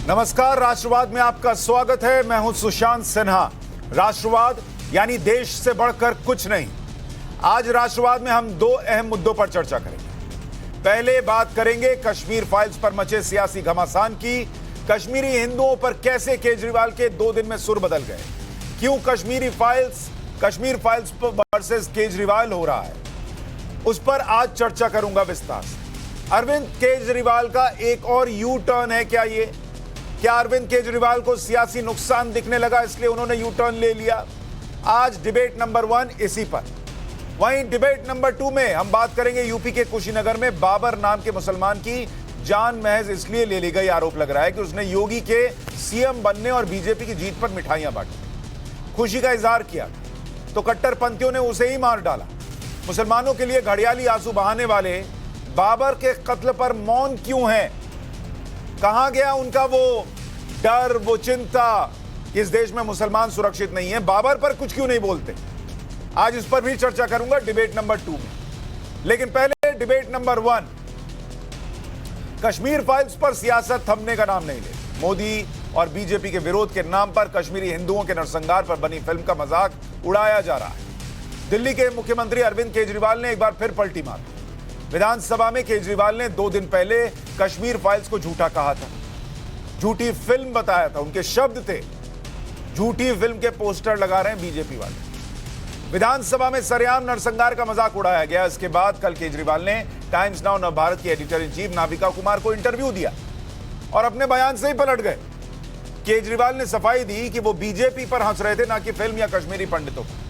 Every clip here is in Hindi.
नमस्कार, राष्ट्रवाद में आपका स्वागत है। मैं हूं सुशांत सिन्हा। राष्ट्रवाद यानी देश से बढ़कर कुछ नहीं। आज राष्ट्रवाद में हम दो अहम मुद्दों पर चर्चा करेंगे। पहले बात करेंगे कश्मीर फाइल्स पर मचे सियासी घमासान की। कश्मीरी हिंदुओं पर कैसे केजरीवाल के 2 दिन में सुर बदल गए, क्यों कश्मीर फाइल्स वर्सेस केजरीवाल हो रहा है, उस पर आज चर्चा करूंगा विस्तार से। अरविंद केजरीवाल का एक और यू टर्न है क्या अरविंद केजरीवाल को सियासी नुकसान दिखने लगा इसलिए उन्होंने यू टर्न ले लिया? आज डिबेट नंबर 1 इसी पर। वहीं डिबेट नंबर 2 में हम बात करेंगे यूपी के कुशीनगर में बाबर नाम के मुसलमान की जान महज इसलिए ले ली गई, आरोप लग रहा है कि उसने योगी के सीएम बनने और बीजेपी की जीत पर मिठाइयां बांटी, खुशी का इजहार किया, तो कट्टरपंथियों ने उसे ही मार डाला। मुसलमानों के लिए घड़ियाली आंसू बहाने वाले बाबर के कत्ल पर मौन क्यों है? कहां गया उनका वो डर, वो चिंता कि इस देश में मुसलमान सुरक्षित नहीं है? बाबर पर कुछ क्यों नहीं बोलते? आज इस पर भी चर्चा करूंगा डिबेट नंबर 2 में। लेकिन पहले डिबेट नंबर 1। कश्मीर फाइल्स पर सियासत थमने का नाम नहीं ले। मोदी और बीजेपी के विरोध के नाम पर कश्मीरी हिंदुओं के नरसंहार पर बनी फिल्म का मजाक उड़ाया जा रहा है। दिल्ली के मुख्यमंत्री अरविंद केजरीवाल ने एक बार फिर पलटी मारी। विधानसभा में केजरीवाल ने 2 दिन पहले कश्मीर फाइल्स को झूठा कहा था, झूठी फिल्म बताया था, उनके शब्द थे। झूठी फिल्म के पोस्टर लगा रहे हैं बीजेपी वाले। विधानसभा में सरेआम नरसंहार का मजाक उड़ाया गया। इसके बाद कल केजरीवाल ने टाइम्स नाउ नवभारत की editor in chief Navika Kumar को इंटरव्यू दिया और अपने बयान से ही पलट गए। केजरीवाल ने सफाई दी कि वो बीजेपी पर हंस रहे थे, ना कि फिल्म या कश्मीरी पंडितों पर।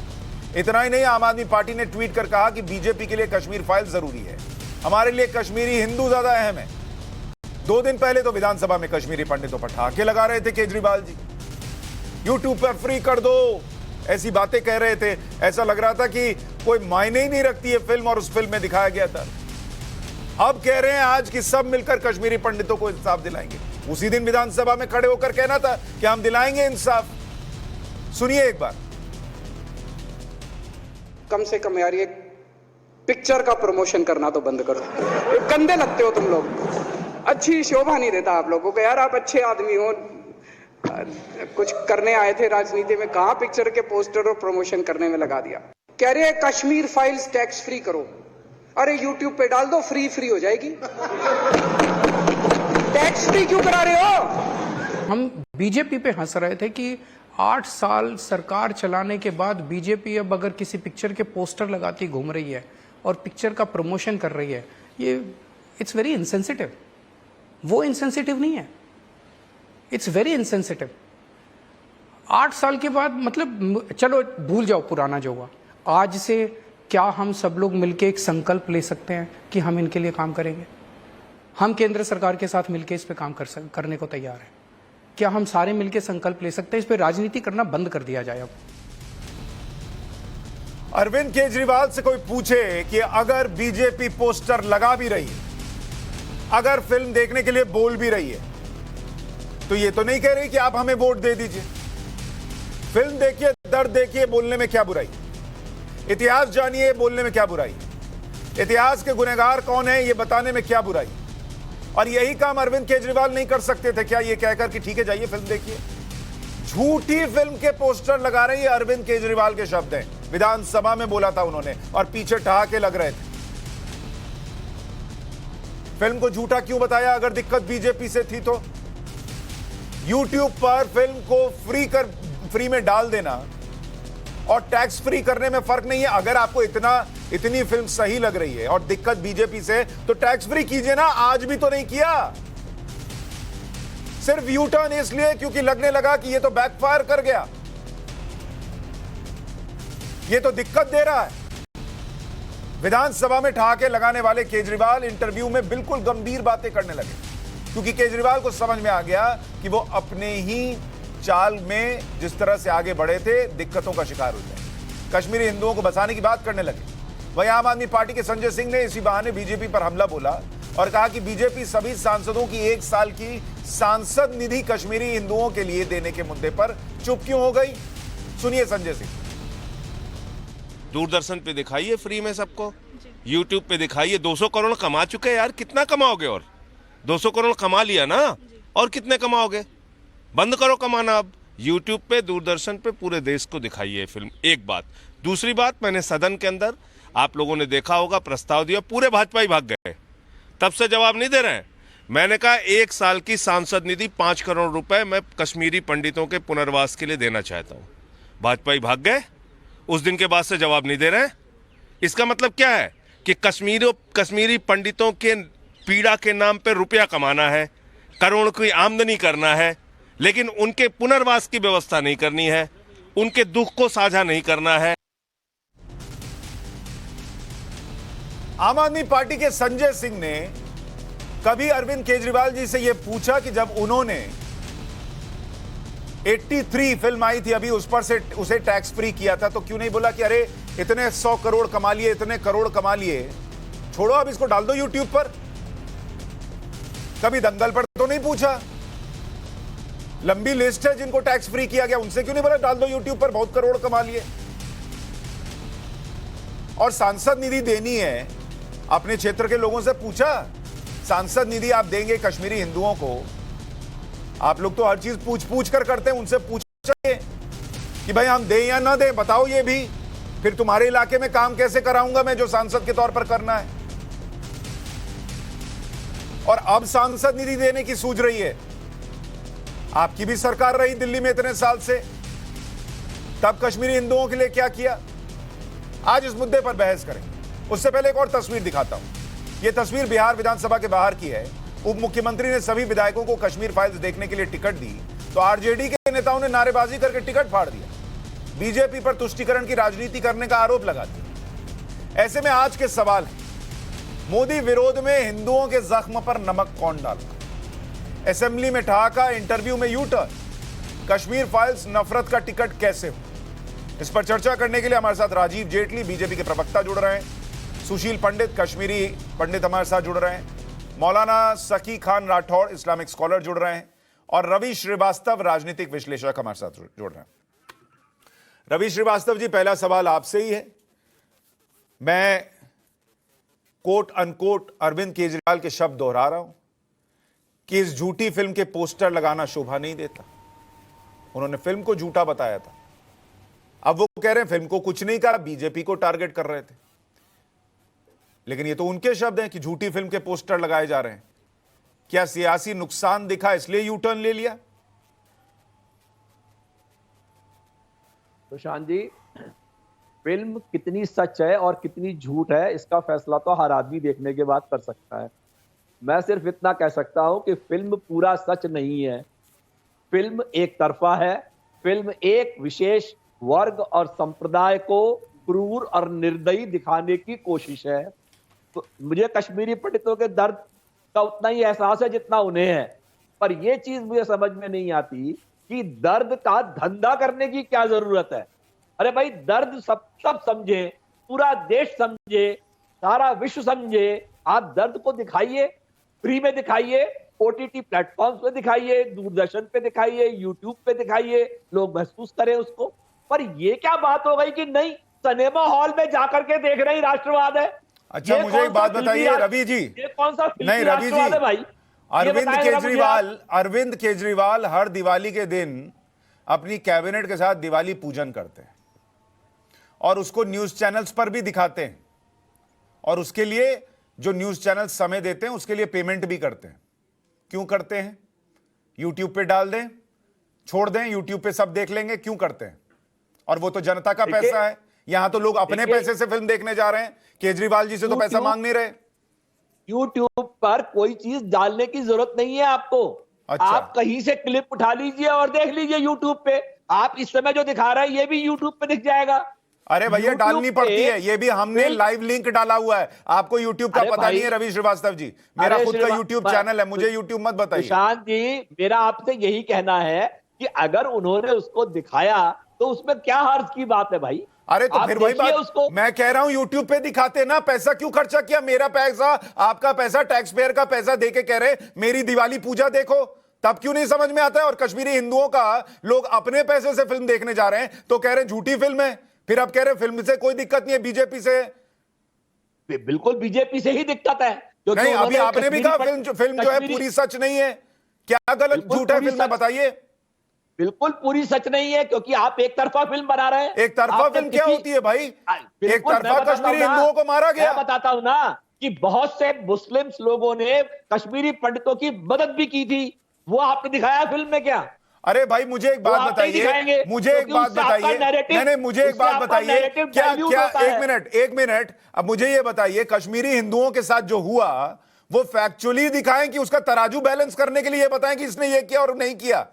इतना ही नहीं, आम आदमी पार्टी ने ट्वीट कर कहा कि बीजेपी के लिए कश्मीर फाइल जरूरी है, हमारे लिए कश्मीरी हिंदू ज्यादा अहम है। 2 दिन पहले तो विधानसभा में कश्मीरी पंडितों पर ठहाके लगा रहे थे केजरीवाल जी। यूट्यूब पर फ्री कर दो, ऐसी बातें कह रहे थे। ऐसा लग रहा था कि कोई मायने ही नहीं रखती है फिल्म, और उस फिल्म में दिखाया गया था। अब कह रहे हैं आज कि सब मिलकर कश्मीरी पंडितों को इंसाफ दिलाएंगे। उसी दिन विधानसभा में खड़े होकर कहना था कि हम दिलाएंगे इंसाफ। सुनिए एक बार। कम से कम यार ये पिक्चर का प्रमोशन करना तो बंद करो। गंदे लगते हो तुम लोग, अच्छी शोभा नहीं देता आप लोगों को। यार आप अच्छे आदमी हो, कुछ करने आए थे राजनीति में, कहां पिक्चर के पोस्टर और प्रमोशन करने में लगा दिया। कह रहे हैं कश्मीर फाइल्स टैक्स फ्री करो। अरे यूट्यूब पे डाल दो, फ्री हो जाएगी। टैक्स फ्री क्यों करा रहे हो? हम बीजेपी पे हंस रहे थे कि 8 साल सरकार चलाने के बाद बीजेपी अब अगर किसी पिक्चर के पोस्टर लगाती घूम रही है और पिक्चर का प्रमोशन कर रही है, ये इट्स वेरी इनसेंसिटिव। वो इनसेंसिटिव नहीं है, इट्स वेरी इनसेंसिटिव। 8 साल के बाद मतलब चलो भूल जाओ पुराना जो हुआ। आज से क्या हम सब लोग मिलकर एक संकल्प ले सकते हैं कि हम इनके लिए काम करेंगे? हम केंद्र सरकार के साथ मिलकर इस पे काम करने को तैयार हैं। क्या हम सारे मिलकर संकल्प ले सकते हैं इस पे राजनीति करना बंद कर दिया जाए? अब अरविंद केजरीवाल से कोई पूछे कि अगर बीजेपी पोस्टर लगा भी रही है, अगर फिल्म देखने के लिए बोल भी रही है, तो ये तो नहीं कह रही कि आप हमें वोट दे दीजिए। फिल्म देखिए, दर्द देखिए, बोलने में क्या बुराई? इतिहास जानिए, बोलने में क्या बुराई? इतिहास के गुनहगार कौन है ये बताने में क्या बुराई? और यही काम अरविंद केजरीवाल नहीं कर सकते थे क्या, ये कहकर कि ठीक है जाइए फिल्म देखिए? झूठी फिल्म के पोस्टर लगा रही है, अरविंद केजरीवाल के शब्द हैं। विधानसभा में बोला था उन्होंने, और पीछे ठहाके लग रहे थे। फिल्म को झूठा क्यों बताया? अगर दिक्कत बीजेपी से थी तो यूट्यूब पर फिल्म को फ्री में डाल देना और टैक्स फ्री करने में फर्क नहीं है। अगर आपको इतनी फिल्म सही लग रही है और दिक्कत बीजेपी से, तो टैक्स फ्री कीजिए ना। आज भी तो नहीं किया, सिर्फ यू टर्न इसलिए क्योंकि लगने लगा कि ये तो बैकफायर कर गया, ये तो दिक्कत दे रहा है। विधानसभा में ठहाके लगाने वाले केजरीवाल इंटरव्यू में बिल्कुल गंभीर बातें करने लगे, क्योंकि केजरीवाल को समझ में आ गया कि वो अपने ही चाल में जिस तरह से आगे बढ़े थे, दिक्कतों का शिकार हो जाए। कश्मीरी हिंदुओं को बचाने की बात करने लगे। वहीं आम आदमी पार्टी के संजय सिंह ने इसी बहाने बीजेपी पर हमला बोला और कहा कि बीजेपी सभी सांसदों की 1 साल की सांसद निधि कश्मीरी हिंदुओं के लिए देने के मुद्दे पर चुप क्यों हो गई? सुनिए संजय सिंह। दूरदर्शन पे दिखाइए फ्री में सबको, यूट्यूब पे दिखाइए। 200 करोड़ कमा चुके हैं यार, कितना कमाओगे? और 200 करोड़ कमा लिया ना, और कितने कमाओगे? बंद करो कमाना अब। यूट्यूब पे, दूरदर्शन पे पूरे देश को दिखाइए ये फिल्म। एक बात। दूसरी बात, मैंने सदन के अंदर, आप लोगों ने देखा होगा, प्रस्ताव दिया, पूरे भाजपाई भाग गए, तब से जवाब नहीं दे रहे हैं। मैंने कहा 1 साल की सांसद निधि 5 करोड़ रुपए मैं कश्मीरी पंडितों के पुनर्वास के लिए देना चाहता हूं। भाजपाई भाग गए, उस दिन के बाद से जवाब नहीं दे रहे हैं। इसका मतलब क्या है कि कश्मीरी पंडितों के पीड़ा के नाम पे रुपया कमाना है, करोड़ की आमदनी करना है, लेकिन उनके पुनर्वास की व्यवस्था नहीं करनी है, उनके दुख को साझा नहीं करना है। आम आदमी पार्टी के संजय सिंह ने कभी अरविंद केजरीवाल जी से यह पूछा कि जब उन्होंने 83 फिल्म आई थी अभी, उस पर से उसे टैक्स फ्री किया था, तो क्यों नहीं बोला कि अरे इतने 100 करोड़ कमा लिए, इतने करोड़ कमा लिए, छोड़ो अब इसको डाल दो यूट्यूब पर? कभी दंगल पर तो नहीं पूछा। लंबी लिस्ट है जिनको टैक्स फ्री किया गया, उनसे क्यों नहीं बोला डाल दो यूट्यूब पर, बहुत करोड़ कमा लिए। और सांसद निधि देनी है, अपने क्षेत्र के लोगों से पूछा सांसद निधि आप देंगे कश्मीरी हिंदुओं को? आप लोग तो हर चीज पूछ पूछ कर करते हैं, उनसे पूछिए कि भाई हम दें या ना दें, बताओ ये भी, फिर तुम्हारे इलाके में काम कैसे कराऊंगा मैं जो सांसद के तौर पर करना है। और अब सांसद निधि देने की सूझ रही है। आपकी भी सरकार रही दिल्ली में इतने साल से, तब कश्मीरी हिंदुओं के लिए क्या किया? आज इस मुद्दे पर बहस करेंगे। उससे पहले एक और तस्वीर दिखाता हूं। यह तस्वीर बिहार विधानसभा के बाहर की है। उप मुख्यमंत्री ने सभी विधायकों को कश्मीर फाइल्स देखने के लिए टिकट दी, तो आरजेडी के नेताओं ने नारेबाजी करके टिकट फाड़ दिया, बीजेपी पर तुष्टीकरण की राजनीति करने का आरोप लगा दिया। ऐसे में आज के सवाल है, मोदी विरोध में हिंदुओं के जख्म पर नमक कौन डाला? असेंबली में ठहाका, इंटरव्यू में यू टर्न, कश्मीर फाइल्स नफरत का टिकट कैसे हो? इस पर चर्चा करने के लिए हमारे साथ राजीव जेटली, बीजेपी के प्रवक्ता, जुड़ रहे हैं, सुशील पंडित, कश्मीरी पंडित हमारे साथ जुड़ रहे हैं, मौलाना सकी खान राठौड़, इस्लामिक स्कॉलर, जुड़ रहे हैं, और रवि श्रीवास्तव, राजनीतिक विश्लेषक, हमारे साथ जुड़ रहे हैं। रवि श्रीवास्तव जी, पहला सवाल आपसे ही है। मैं कोट अनकोट अरविंद केजरीवाल के शब्द दोहरा रहा हूं कि इस झूठी फिल्म के पोस्टर लगाना शोभा नहीं देता। उन्होंने फिल्म को झूठा बताया था, अब वो कह रहे हैं फिल्म को कुछ नहीं कहा, बीजेपी को टारगेट कर रहे थे। लेकिन ये तो उनके शब्द हैं कि झूठी फिल्म के पोस्टर लगाए जा रहे हैं। क्या सियासी नुकसान दिखा इसलिए यू टर्न ले लिया? सुशांत जी, फिल्म कितनी सच है और कितनी झूठ है, इसका फैसला तो हर आदमी देखने के बाद कर सकता है। मैं सिर्फ इतना कह सकता हूं कि फिल्म पूरा सच नहीं है, फिल्म एक तरफा है, फिल्म एक विशेष वर्ग और संप्रदाय को क्रूर और निर्दयी दिखाने की कोशिश है। तो मुझे कश्मीरी पंडितों के दर्द का उतना ही एहसास है जितना उन्हें है, पर यह चीज मुझे समझ में नहीं आती कि दर्द का धंधा करने की क्या जरूरत है। अरे भाई, दर्द सब समझे, पूरा देश समझे, सारा विश्व समझे, आप दर्द को दिखाइए, फ्री में दिखाइए, ओटीटी प्लेटफॉर्म्स पे दिखाइए, दूरदर्शन पे दिखाइए, यूट्यूब पे दिखाइए, लोग महसूस करें उसको। पर ये क्या बात हो गई कि नहीं, सिनेमा हॉल में जाकर के देख रहे ही राष्ट्रवाद है? अच्छा, मुझे एक बात बताइए रवि जी, ये कौन सा नहीं रवि जी, है भाई? अरविंद केजरीवाल हर दिवाली के दिन अपनी कैबिनेट के साथ दिवाली पूजन करते हैं और उसको न्यूज चैनल्स पर भी दिखाते हैं, और उसके लिए जो न्यूज चैनल समय देते हैं उसके लिए पेमेंट भी करते हैं। क्यों करते हैं? यूट्यूब पे डाल दें, छोड़ दें, यूट्यूब पे सब देख लेंगे, क्यों करते हैं? और वो तो जनता का पैसा है। यहां तो लोग अपने पैसे से फिल्म देखने जा रहे हैं, केजरीवाल जी से तो पैसा मांग नहीं रहे। यूट्यूब पर कोई चीज डालने की जरूरत नहीं है आपको। अच्छा। आप कहीं से क्लिप उठा लीजिए और देख लीजिए यूट्यूब पे। आप इस समय जो दिखा रहे हैं ये भी यूट्यूब पे दिख जाएगा। अरे भैया, डालनी पड़ती है, ये भी हमने लाइव लिंक डाला हुआ है। आपको यूट्यूब का पता नहीं है रवि श्रीवास्तव जी, मेरा खुद का यूट्यूब चैनल है, मुझे यूट्यूब मत बताइए। सुशांत जी, मेरा आपसे यही कहना है कि अगर उन्होंने उसको दिखाया तो उसमें क्या हर्ज की बात है भाई? अरे तो फिर वही बात मैं कह रहा हूं, यूट्यूब पे दिखाते ना, पैसा क्यों खर्चा किया? मेरा पैसा, आपका पैसा, टैक्स पेयर का पैसा देके कह रहे मेरी दिवाली पूजा देखो, तब क्यों नहीं समझ में आता है? और कश्मीरी हिंदुओं का लोग अपने पैसे से फिल्म देखने जा रहे हैं तो कह रहे झूठी फिल्म है, फिर अब कह रहे फिल्म से कोई दिक्कत नहीं है, बीजेपी से। बिल्कुल बीजेपी से ही दिक्कत है। नहीं, अभी आपने भी कहा फिल्म जो है पूरी सच नहीं है, क्या गलत बिल्कुल झूठ है पूरी फिल्म में, सच। बताइए। बिल्कुल पूरी सच नहीं है, क्योंकि आप एक तरफा फिल्म बना रहे हैं। एक तरफा आपने फिल्म क्या किसी- होती है भाई? एक बिल्कुल, मैं तरफा बताता कश्मीरी हूं ना, हिंदुओं को मारा गया। मैं बताता हूं ना कि बहुत से मुस्लिम लोगों ने कश्मीरी पंडितों की मदद भी की थी, वो आपने दिखाया फिल्म में क्या? अरे भाई मुझे एक वो बात आप नहीं बताइए, दिखाएंगे, मुझे एक क्योंकि बात उससे आपका बताइए। narrative- नहीं, मुझे एक उससे बात आपका बताइए, narrative क्या dilute क्या होता है। एक मिनट, अब मुझे ये बताइए, कश्मीरी हिंदुओं के साथ जो हुआ वो फैक्चुअली दिखाएं कि उसका तराजू बैलेंस करने के लिए बताएं कि इसने ये किया और नहीं किया?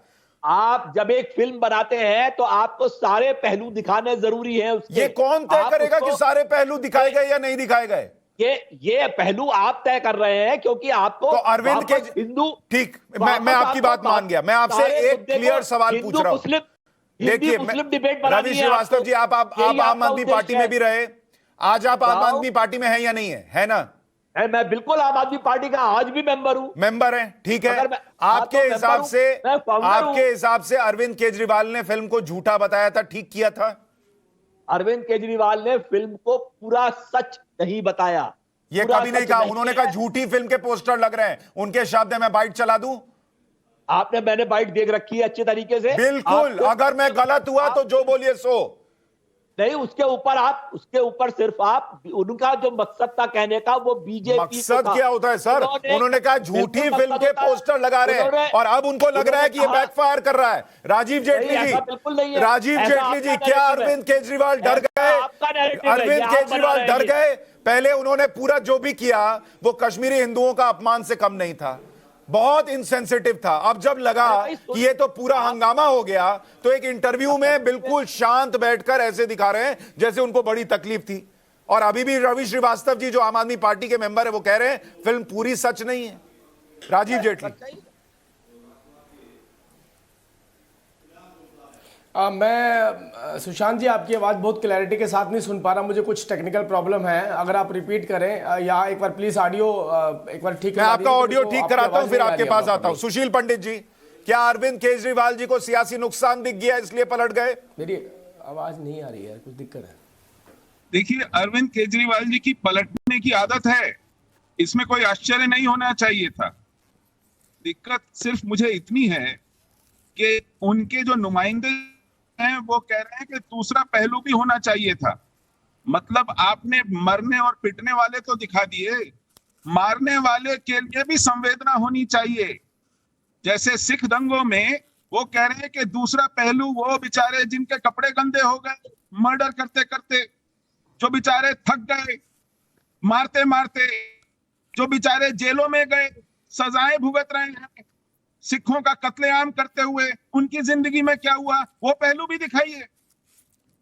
आप जब एक फिल्म बनाते हैं तो आपको सारे पहलू दिखाने जरूरी है उसके। ये कौन तय आप करेगा कि उसको- सारे पहलू दिखाए गए या नहीं दिखाए गए? ये पहलू आप तय कर रहे हैं, क्योंकि आपको तो अरविंद वापस के हिंदू ठीक, वापस मैं आपकी आपको बात मान गया। मैं आपसे सारे एक मुद्दे को क्लियर सवाल हिंदू पूछ रहा हूं। मुस्लिम हिंदी देखिए, मुस्लिम डिबेट बनानी रवि है श्रीवास्तव आपको। जी, आप यही आम आपका आदमी पार्टी उद्देश्य में भी रहे, आज आप आम राव- आदमी पार्टी में हैं या नहीं है ना? मैं बिल्कुल आम आदमी पार्टी का आज भी मेंबर हूं। मेंबर हैं, ठीक है। अगर मैं- आपके हाँ, तो हिसाब मेंबर हूं, से मैं फाउंडर हूं। हिसाब से अरविंद केजरीवाल ने फिल्म को झूठा बताया था, ठीक किया था? अरविंद केजरीवाल ने फिल्म को पूरा सच नहीं बताया। ये पूरा कभी नहीं सच कहा। उन्होंने कहा है। झूठी फिल्म के पोस्टर लग रहे हैं, उनके शब्द है, मैं बाइट चला दूं? मैंने बाइट देख रखी है अच्छे तरीके से। बिल्कुल, आपको- अगर मैं गलत हुआ तो जो बोलिए सो। नहीं, उसके ऊपर सिर्फ आप उनका जो मकसद था कहने का, वो बीजेपी मकसद क्या होता है सर? उन्होंने कहा झूठी फिल्म के पोस्टर लगा रहे हैं और अब उनको लग रहा है कि ये बैकफायर कर रहा है। राजीव जेटली ऐसा बिल्कुल नहीं जी, है। राजीव ऐसा जेटली जी, आपका क्या narrative है। अरविंद केजरीवाल डर ऐसा गए? आपका narrative है, ये अरविंद आप बना केजरीवाल रहे डर हैं। गए? पहले उन्होंने पूरा जो भी किया वो कश्मीरी हिंदुओं का अपमान से कम नहीं था, बहुत इनसेंसिटिव था। अब जब लगा कि ये तो पूरा हंगामा हो गया, तो एक इंटरव्यू में बिल्कुल शांत बैठकर ऐसे दिखा रहे हैं जैसे उनको बड़ी तकलीफ थी। और अभी भी रवि श्रीवास्तव जी जो आम आदमी पार्टी के मेंबर है वो कह रहे हैं फिल्म पूरी सच नहीं है। राजीव जेटली, सुशांत जी, आपकी आवाज़ बहुत क्लैरिटी के साथ नहीं सुन पा रहा, मुझे कुछ टेक्निकल प्रॉब्लम है। अगर आप रिपीट करें या एक बार प्लीज ऑडियो एक बार ठीक मैं आपका ऑडियो ठीक कराता हूं, फिर आपके पास आता हूं। हूं। सुशील पंडित जी, क्या अरविंद केजरीवाल जी को सियासी नुकसान दिख गया इसलिए पलट गए? मेरी आवाज़ नहीं आ रही है, कुछ दिक्कत है। देखिए, अरविंद केजरीवाल जी की पलटने की आदत है, इसमें कोई आश्चर्य नहीं होना चाहिए था। दिक्कत सिर्फ मुझे इतनी है कि उनके जो नुमाइंदे हैं वो कह रहे हैं कि दूसरा पहलू भी होना चाहिए था। मतलब आपने मरने और पिटने वाले तो दिखा दिए, मारने वाले के लिए भी संवेदना होनी चाहिए। जैसे सिख दंगों में वो कह रहे हैं कि दूसरा पहलू वो बेचारे जिनके कपड़े गंदे हो गए मर्डर करते करते, जो बेचारे थक गए मारते मारते, जो बेचारे जेलों में गए सजाएं भुगत रहे हैं सिखों का कत्लेआम करते हुए, उनकी जिंदगी में क्या हुआ वो पहलू भी दिखाइए।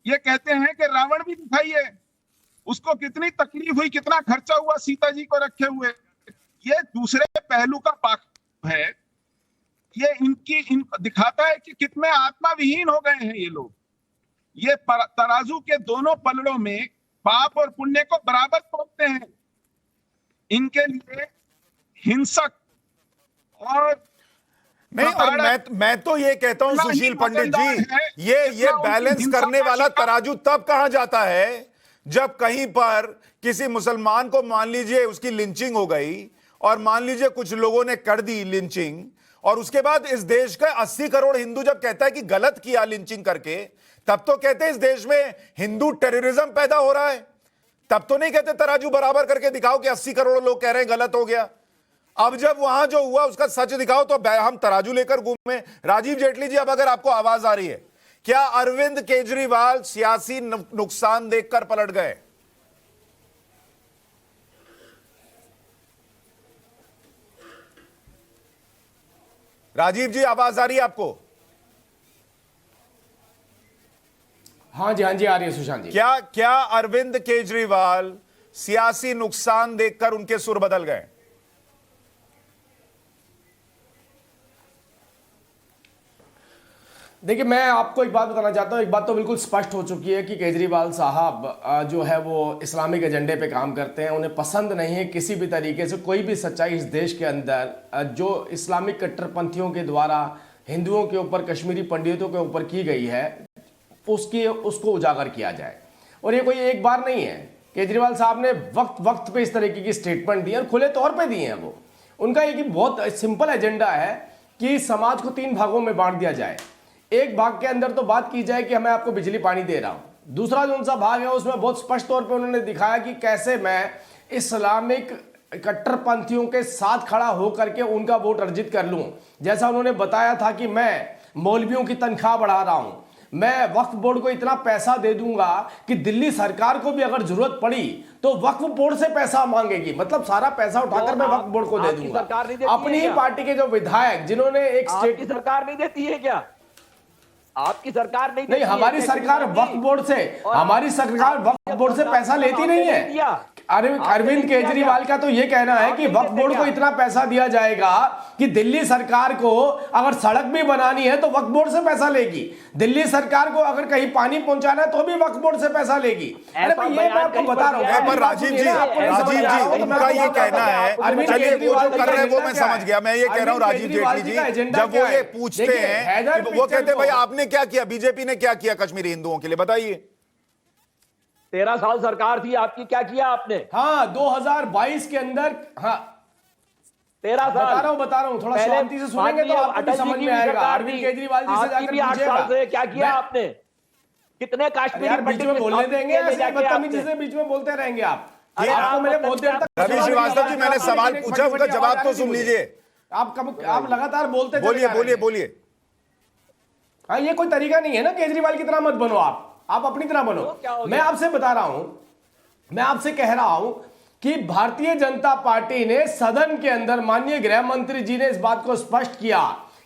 ये कहते हैं कि रावण भी दिखाइए, उसको कितनी तकलीफ हुई, कितना खर्चा हुआ सीता जी को रखे हुए। ये दूसरे पहलू का पाक है। ये इन दिखाता है कि कितने आत्मा विहीन हो गए हैं ये लोग। ये तराजू के दोनों पलड़ों में पाप और पुण्य को बराबर तोलते हैं। इनके लिए हिंसक और नहीं, और मैं तो ये कहता हूं सुशील पंडित जी, ये बैलेंस करने वाला तराजू तब कहां जाता है जब कहीं पर किसी मुसलमान को मान लीजिए उसकी लिंचिंग हो गई और मान लीजिए कुछ लोगों ने कर दी लिंचिंग, और उसके बाद इस देश का 80 करोड़ हिंदू जब कहता है कि गलत किया लिंचिंग करके, तब तो कहते हैं इस देश में हिंदू टेररिज्म पैदा हो रहा है। तब तो नहीं कहते तराजू बराबर करके दिखाओ कि 80 करोड़ लोग कह रहे हैं गलत हो गया। अब जब वहां जो हुआ उसका सच दिखाओ तो हम तराजू लेकर घूमे। राजीव जेटली जी, अब अगर आपको आवाज आ रही है, क्या अरविंद केजरीवाल सियासी नुकसान देखकर पलट गए? राजीव जी, आवाज आ रही है आपको? हाँ जी, हाँ जी, आ रही है सुशांत जी। क्या अरविंद केजरीवाल सियासी नुकसान देखकर उनके सुर बदल गए? देखिए, मैं आपको एक बात बताना चाहता हूँ। एक बात तो बिल्कुल स्पष्ट हो चुकी है कि केजरीवाल साहब जो है वो इस्लामिक एजेंडे पे काम करते हैं। उन्हें पसंद नहीं है किसी भी तरीके से कोई भी सच्चाई इस देश के अंदर जो इस्लामिक कट्टरपंथियों के द्वारा हिंदुओं के ऊपर, कश्मीरी पंडितों के ऊपर की गई है, उसको उजागर किया जाए। और ये कोई एक बार नहीं है। केजरीवाल साहब ने वक्त वक्त पे इस तरीके की स्टेटमेंट दी और खुले तौर पर दी हैं। वो उनका एक बहुत सिंपल एजेंडा है कि समाज को 3 भागों में बांट दिया जाए। एक भाग के अंदर तो बात की जाए कि मैं आपको बिजली पानी दे रहा हूं। दूसरा जो उनका भाग है उसमें बहुत स्पष्ट तौर पे उन्होंने दिखाया कि कैसे मैं इस्लामिक कट्टरपंथियों के साथ खड़ा होकर के उनका वोट अर्जित कर लूं। जैसा उन्होंने बताया था कि मैं मौलवियों की तनख्वाह बढ़ा रहा हूं, मैं वक्फ बोर्ड को इतना पैसा दे दूंगा कि दिल्ली सरकार को भी अगर जरूरत पड़ी तो वक्फ बोर्ड से पैसा मांगेगी, मतलब सारा पैसा उठाकर मैं वक्फ बोर्ड को दे दूंगा। अपनी ही पार्टी के जो विधायक जिन्होंने एक स्टेट की सरकार नहीं देती है क्या? आपकी सरकार नहीं, हमारी सरकार वक्फ बोर्ड से, हमारी सरकार वक्फ बोर्ड से पैसा लेती नहीं है। अरविंद केजरीवाल का तो ये कहना है कि वक्फ बोर्ड को इतना पैसा दिया जाएगा कि दिल्ली सरकार को अगर सड़क भी बनानी है तो वक्फ बोर्ड से पैसा लेगी, दिल्ली सरकार को अगर कहीं पानी पहुंचाना है तो भी वक्फ बोर्ड से पैसा लेगी। अरे भाई ये मैं आपको बता रहा हूं। पर राजीव जी उनका ये कहना है, चलिए वो जो कर रहे हैं वो मैं समझ गया। मैं ये कह रहा हूं राजीव जेटली जी, जब वो ये पूछते हैं, वो कहते हैं भाई आपने क्या किया, बीजेपी ने क्या किया कश्मीरी हिंदुओं के लिए, बताइए। 13 साल सरकार थी आपकी, क्या किया आपने? हाँ 2022 के अंदर, हाँ 13 साल बता रहा हूँ थोड़ा शांति से सुनेंगे तो आपको भी समझ में आएगा। अरविंद केजरीवाल जी से जाकर 8 साल से क्या किया आपने? कितने कश्मीरी बीच में बोलने देंगे? ऐसे बदतमीजी से बीच में बोलते रहेंगे आप? आपको मैंने बहुत देर तक रवि श्रीवास्तव जी मैंने सवाल पूछा, उनका जवाब तो सुन लीजिए। आप लगातार बोलते बोलिए। हाँ ये कोई तरीका नहीं है ना, केजरीवाल की तरह मत बनो आप अपनी तरह बनो। मैं आपसे बता रहा हूं, मैं आपसे कह रहा हूं कि भारतीय जनता पार्टी ने सदन के अंदर, माननीय गृह मंत्री जी ने इस बात को स्पष्ट किया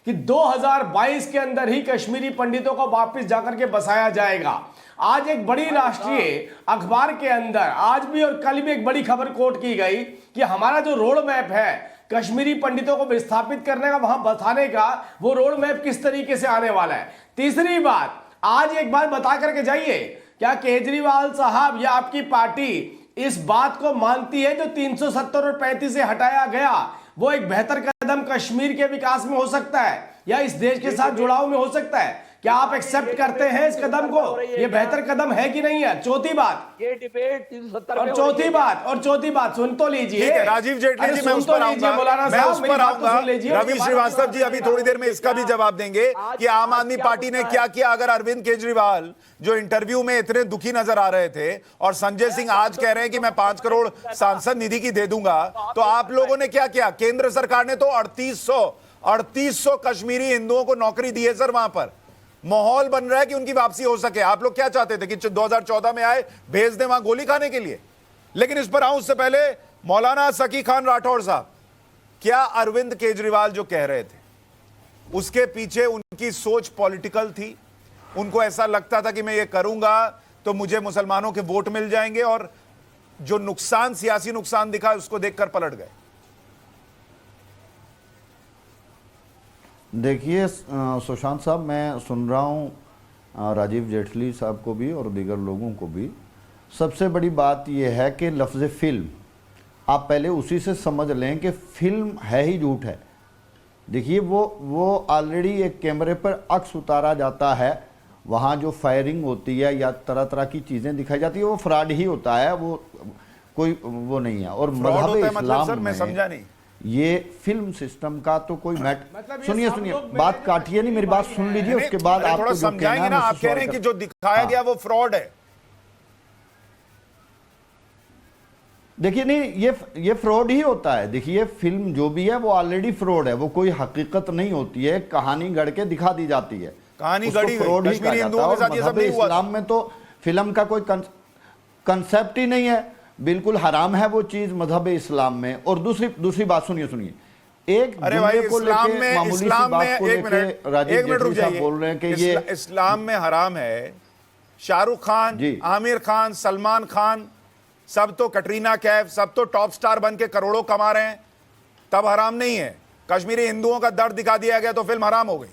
कि 2022 के अंदर ही कश्मीरी पंडितों को वापस जाकर के बसाया जाएगा। आज एक बड़ी राष्ट्रीय अखबार के अंदर आज भी और कल भी एक बड़ी खबर कोट की गई कि हमारा जो रोड मैप है कश्मीरी पंडितों को विस्थापित करने का, वहां बसाने का, वो रोड मैप किस तरीके से आने वाला है। तीसरी बात, आज एक बात बता करके जाइए, क्या केजरीवाल साहब या आपकी पार्टी इस बात को मानती है जो 370 और 35 से हटाया गया वो एक बेहतर कदम कश्मीर के विकास में हो सकता है या इस देश के साथ जुड़ाव में हो सकता है? क्या आप एक्सेप्ट करते हैं इस कदम को? ये बेहतर कदम है कि नहीं है? चौथी बात, ये डिबेट 370 और चौथी बात सुन तो लीजिए। राजीव जेटली जी मैं उस पर आऊंगा। रवि श्रीवास्तव जी अभी थोड़ी देर में इसका भी जवाब देंगे कि आम आदमी पार्टी ने क्या किया। अगर अरविंद केजरीवाल जो इंटरव्यू में इतने दुखी नजर आ रहे थे और संजय सिंह आज कह रहे हैं कि मैं 5 करोड़ सांसद निधि की दे दूंगा, तो आप लोगों ने क्या किया? केंद्र सरकार ने तो 3800 कश्मीरी हिंदुओं को नौकरी दी है सर। वहां पर माहौल बन रहा है कि उनकी वापसी हो सके। आप लोग क्या चाहते थे कि 2014 में आए, भेज दें वहां गोली खाने के लिए? लेकिन इस पर आऊं उससे पहले मौलाना सकी खान राठौर साहब, क्या अरविंद केजरीवाल जो कह रहे थे उसके पीछे उनकी सोच पॉलिटिकल थी? उनको ऐसा लगता था कि मैं ये करूंगा तो मुझे मुसलमानों के वोट मिल जाएंगे, और जो नुकसान, सियासी नुकसान दिखा उसको देखकर पलट गए? देखिए सुशांत साहब, मैं सुन रहा हूँ राजीव जेटली साहब को भी और दीगर लोगों को भी। सबसे बड़ी बात यह है कि लफ्ज़ फिल्म, आप पहले उसी से समझ लें कि फिल्म है ही झूठ है। देखिए वो ऑलरेडी एक कैमरे पर अक्स उतारा जाता है, वहाँ जो फायरिंग होती है या तरह तरह की चीज़ें दिखाई जाती है वो फ्रॉड ही होता है, वो कोई वो नहीं है। और मज़हब इस्लाम में समझा नहीं, ये फिल्म सिस्टम का तो कोई मैटर। सुनिए बात काटिए नहीं, मेरी बात सुन लीजिए, उसके बाद आपको जो समझाएंगे ना। आप कह रहे हैं कि जो दिखाया गया वो फ्रॉड है। देखिए नहीं, ये फ्रॉड ही होता है। देखिए फिल्म जो भी है वो ऑलरेडी फ्रॉड है, वो कोई हकीकत नहीं होती है, कहानी गढ़ के दिखा दी जाती है, कहानी गढ़ी फ्रॉड ही कहा जाता है। और मज़हब इस्लाम में तो फिल्म का कोई कंसेप्ट ही नहीं है, बिल्कुल हराम है वो चीज मजहब इस्लाम में। और दूसरी बात सुनिए, एक जुमले को लेके मामूली सी बात को लेके राजीव जेटली साहब बोल रहे हैं कि ये इस्लाम में हराम है। शाहरुख खान, आमिर खान, सलमान खान, सब तो, कटरीना कैफ, सब तो टॉप स्टार बन के करोड़ों कमा रहे हैं, तब हराम नहीं है। कश्मीरी हिंदुओं का दर्द दिखा दिया गया तो फिल्म हराम हो गई।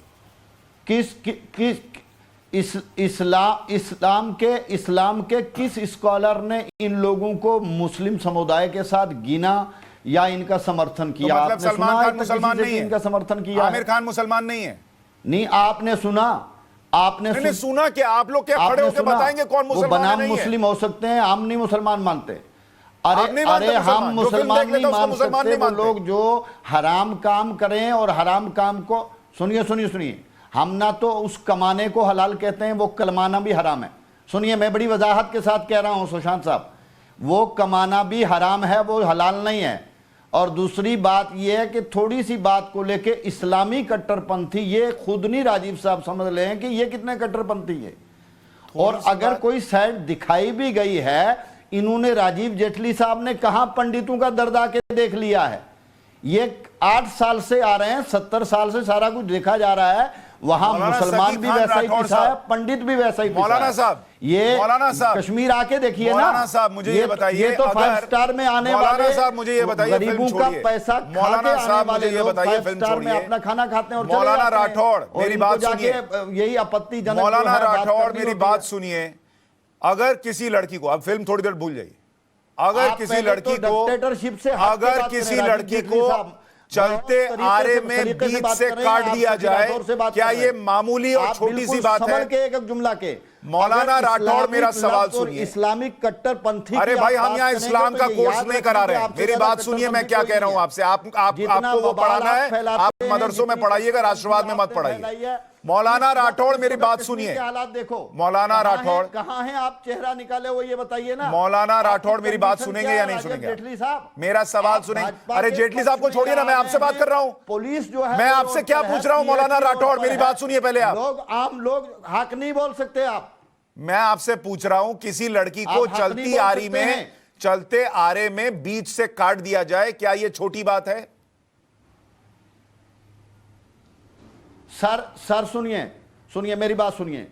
इस्लाम के किस स्कॉलर ने इन लोगों को मुस्लिम समुदाय के साथ गिना या इनका समर्थन किया? तो मतलब सलमान खान मुसलमान नहीं है, इनका समर्थन किया? आमिर खान मुसलमान नहीं है? नहीं, आपने सुना? आपने सुना कि आप लोग क्या खड़े होकर बताएंगे कौन मुसलमान बनाम नहीं है? मुस्लिम हो सकते हैं, हम नहीं मुसलमान मानते। आप नहीं मानते अरे हम मुसलमान? जो फिल्म मुसलमान देख लेता नहीं है, उसको मान मुसलमान सकते। नहीं वो मानते। लोग जो हराम काम करें और हराम काम को सुनिए सुनिए सुनिए, हम ना तो उस कमाने को हलाल कहते हैं, वो कमाना भी हराम है। सुनिए, मैं बड़ी वजाहत के साथ कह रहा हूं सुशांत साहब, वो कमाना भी हराम है, वो हलाल नहीं है। और दूसरी बात यह है कि थोड़ी सी बात को लेके इस्लामी कट्टरपंथी, ये खुद नहीं राजीव साहब समझ लें कि ये कितने कट्टरपंथी है। और अगर कोई साइड दिखाई भी गई है, इन्होंने राजीव जेटली साहब ने कहां पंडितों का दर्द आके देख लिया है। ये 8 साल से आ रहे हैं, 70 साल से सारा कुछ देखा जा रहा है। वहां मौलाना मुसलमान सकी भी खान वैसा ही राठौड़ पिसा है, साहब। पंडित भी वैसा ही पिसा मौलाना है। साहब, ये मौलाना साहब, कश्मीर आके देखिए ना। मौलाना साहब, मुझे ये बताइए, ये तो अगर 5 स्टार में आने मौलाना वाले साहब, मुझे ये बताइए, गरीबों फिल्म का छोड़िए। पैसा खा के मौलाना आने साहब, वाले मुझे ये लोग बताइए, 5 फिल्म स्टार में छोड़िए। अपना खाना खाते हैं और चले मौलाना जाते हैं। राठौड़, और मेरी इनको बात जाके सुनिए। यही आपत्तिजनक मौलाना जो है बात राठौड़, करनी मेरी होती बात है। सुनिए। अगर किसी लड़की को, अब फिल्म थोड़ी देर भूल जाइए, अगर आप किसी पहले लड़की तो को, डिक्टेटरशिप से हट के अगर बात किसी करें, राजीव लड़की जेटली को साहब, चलते बहुत तरीके आरे से- में सलीके से बीच बात से करें, काट आप दिया सभी जाए, राठौड़ से बात क्या कर रहे ये हैं। मामूली और आप छोटी बिल्कुल सी बात संभल है? के एक जुमला के मौलाना अगर राठौड़, मेरा इस्लामिक सवाल लफ्ज़ और सुनिए। इस्लामिक कट्टरपंथी अरे की भाई, आप हम बात यहाँ करेंगे इस्लाम तो का ये कोर्स याद नहीं रखना करा कि रहे। आपसे मेरी ज़्यादा बात सुनिए, मैं कट्टरपंथी क्या कोई कह रहा हूँ नहीं है। आपसे। जितना आपको वो बवाल पढ़ाना आप है, फैलाते आप हैं, मदरसों में जितनी पढ़ाइएगा, तकलीफ राष्ट्रवाद में मत आपने पढ़ाइए। फैलाई है। मौलाना इस वक्त राठौड़, मेरी बात कश्मीर सुनिए। के हालात देखो, मौलाना कहाँ हैं- राठौड़, कहाँ हैं आप चेहरा निकाले वो ये बताइए ना। मौलाना आपकी राठौड़, मेरी बात कंडीशन सुनेंगे क्या या है, नहीं राजीव सुनेंगे? जेटली साहब, मेरा सवाल आप सुनेंगे। भाजपा अरे के जेटली साहब को पक्ष में छोड़िए ना, मैं आ आपसे रहे बात कर रहा हूं। पुलिस जो है मैं वो आपसे रोड क्या पर पूछ है, रहा हूं, मौलाना PIC रोड राठौड़, पर मेरी है। बात सुनिए पहले आप। लोग आम लोग हक नहीं बोल सकते आप। मैं आपसे पूछ रहा हूं, किसी लड़की को आप हक नहीं चलती बोल आरी सकते में, हैं। चलते आरे में बीच से काट दिया जाए, क्या ये छोटी बात है? सर सुनिए सुनिए, मेरी बात सुनिए।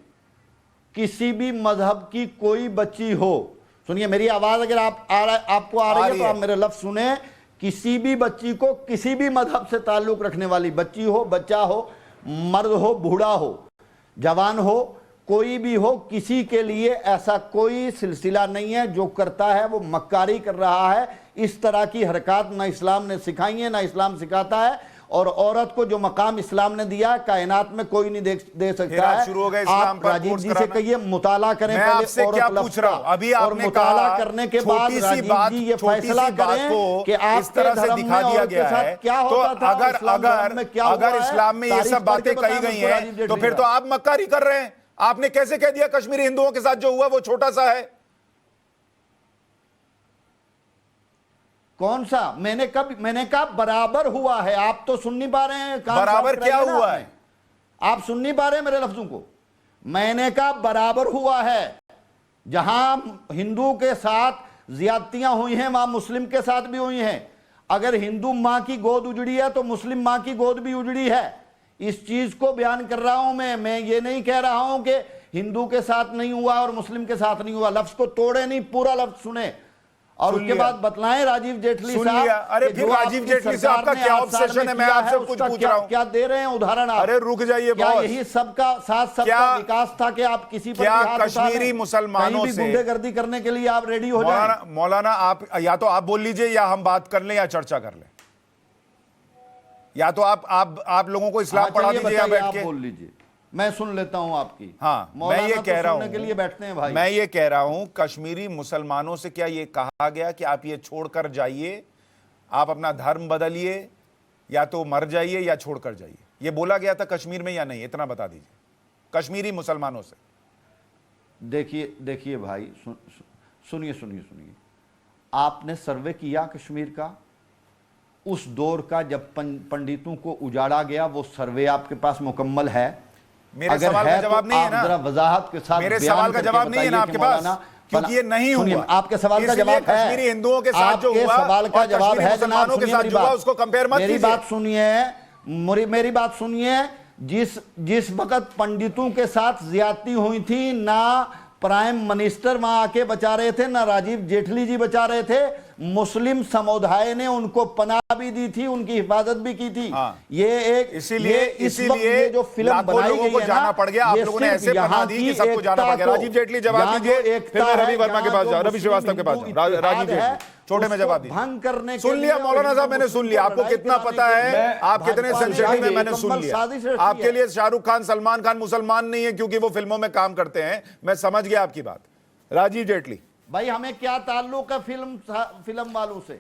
किसी भी मजहब की कोई बच्ची हो, सुनिए मेरी आवाज अगर आपको आ रही है तो आप मेरे लफ्ज सुने। किसी भी बच्ची को, किसी भी मजहब से ताल्लुक रखने वाली बच्ची हो, बच्चा हो, मर्द हो, बूढ़ा हो, जवान हो, कोई भी हो, किसी के लिए ऐसा कोई सिलसिला नहीं है। जो करता है वो मक्कारी कर रहा है। इस तरह की हरकत ना इस्लाम ने सिखाई है, ना इस्लाम सिखाता है। और औरत को जो मकाम इस्लाम ने दिया, कायनात में कोई नहीं दे सकता है। शुरू हो गया इस्लाम आप पर राजीव कोर्स जी से कराना। कहिए मुताला करें मैं पहले आपसे औरत क्या लफ्ज़ पूछ रहा हूं? का। अभी और आपने मुताला कहा करने के बाद छोटी सी राजीव बात, जी ये छोटी फैसला सी बात करें को कि इस आपके तरह से धर्म दिखा में दिया औरत के गया साथ है। क्या तो होता था, अगर इस्लाम धर्म में क्या हुआ अगर है, इस्लाम में ये तारीफ सब बातें करके कही बताएं गई मुझको राजीव हैं, जेटली तो फिर तो साहब। आप मक्कारी कर रहे हैं। आपने कैसे कह दिया कश्मीरी हिंदुओं के साथ जो हुआ वो छोटा सा है? कौन सा? मैंने कहा बराबर हुआ है। आप तो सुन नहीं पा रहे हैं। कान बराबर साफ क्या कराइए ना हुआ आपने। है? आप सुन नहीं पा रहे हैं मेरे लफ्जों को। मैंने कहा बराबर हुआ है। जहां हिंदू के साथ ज्यादतियां हुई हैं, वहां मुस्लिम के साथ भी हुई हैं। अगर हिंदू मां की गोद उजड़ी है तो मुस्लिम मां की गोद भी उजड़ी है। इस चीज को बयान कर रहा हूं मैं ये नहीं कह रहा हूं कि हिंदू के साथ नहीं हुआ और मुस्लिम के साथ नहीं हुआ। लफ्ज को तोड़े नहीं, पूरा लफ्ज सुने और उसके बाद बतलाएं राजीव जेटली सुन साहब। लिया। अरे कि फिर जो राजीव आपकी जेटली से सरकार आपका ने क्या 8 साल ऑब्सेशन में है? मैं किया आपसे है, कुछ उसका पूछ रहा हूं। क्या दे रहे हैं उदाहरण आप? अरे रुक जाइए क्या बॉस। यही सबका साथ सबका क्या- विकास था कि आप किसी पर क्या भी हाथ उठा लें? कश्मीरी मुसलमानों कहीं भी से- गुंडेगर्दी करने के लिए आप रेडी हो जाएं? मौलाना आप या तो आप बोल लीजिए या हम बात कर लें या चर्चा कर लें। या तो आप लोगों को इस्लाम हाँ, पढ़ा चलिए दीजिए यहाँ बताइए, बैठ आप के। बोल लीजिए, मैं सुन लेता हूं आपकी। हाँ, मैं मौलाना ये तो कह रहा सुनने के लिए बैठते हैं भाई। मैं ये कह रहा हूं, कश्मीरी मुसलमानों से क्या ये कहा गया कि आप ये छोड़कर जाइए, आप अपना धर्म बदलिए, या तो मर जाइए या छोड़कर जाइए? ये बोला गया था कश्मीर में या नहीं? इतना बता दीजिए कश्मीरी मुसलमानों से। देखिए भाई, सुनिए। आपने सर्वे किया कश्मीर का? उस दौर का जब पंडितों को उजाड़ा गया, वो सर्वे आपके पास मुकम्मल है? मेरे सवाल का जवाब नहीं है ना। जरा वजाहत के साथ मेरे बयान सवाल का करके जवाब नहीं है ना बताइए आपके कि पास, मौलाना, क्योंकि ये नहीं सुनिए, हुआ। आपके सवाल का इसलिए जवाब है। कश्मीरी हिंदुओं के साथ जो आपके हुआ सवाल का और जवाब कश्मीरी है जनाब। मुसलमानों के सुनिए साथ मेरी जो हुआ बात, उसको कंपेयर मत मेरी कीजिए। बात सुनिए, मेरी बात सुनिए। जिस वक्त पंडितों के साथ ज्यादती हुई थी, ना प्राइम मिनिस्टर वहां आके बचा रहे थे, ना राजीव जेटली जी बचा रहे थे। मुस्लिम समुदाय ने उनको पनाह भी दी थी, उनकी हिफाजत भी की थी। ये एक इसीलिए इस वक्त ये जो फिल्म लाखों बनाई लोगों गई को है जाना ना, पड़ गया। आप ये लोगों ने सिर्फ ऐसे पनाह यहाँ दी की कि सबको जाना पड़ गया। एकता राजीव जेटली जवाब यहाँ दीजिए, जो एकता फिर मैं रवि है, वर्मा के यहाँ पास जो जाऊं, रवि मुस्लिम श्रीवास्तव के पास हिंदू जाऊं, राजीव इत्तेहाद है, जेटली छोटे में उसको जवाब दीजिए। भंग करने के सुन लिया लिए मौलाना और साहब, मैंने सुन लिया। आपको लड़ाई कितना कराने पता के है, लिए आप कितने भाजपा ने सेंसिटिव है, मैंने मुकम्मल सुन लिया। साजिश रची आपके है। लिए शाहरुख खान, सलमान खान मुसलमान नहीं है क्योंकि वो फिल्मों में काम करते हैं। मैं समझ गया आपकी बात। राजीव जेटली भाई हमें क्या ताल्लुक है फिल्म वालों से?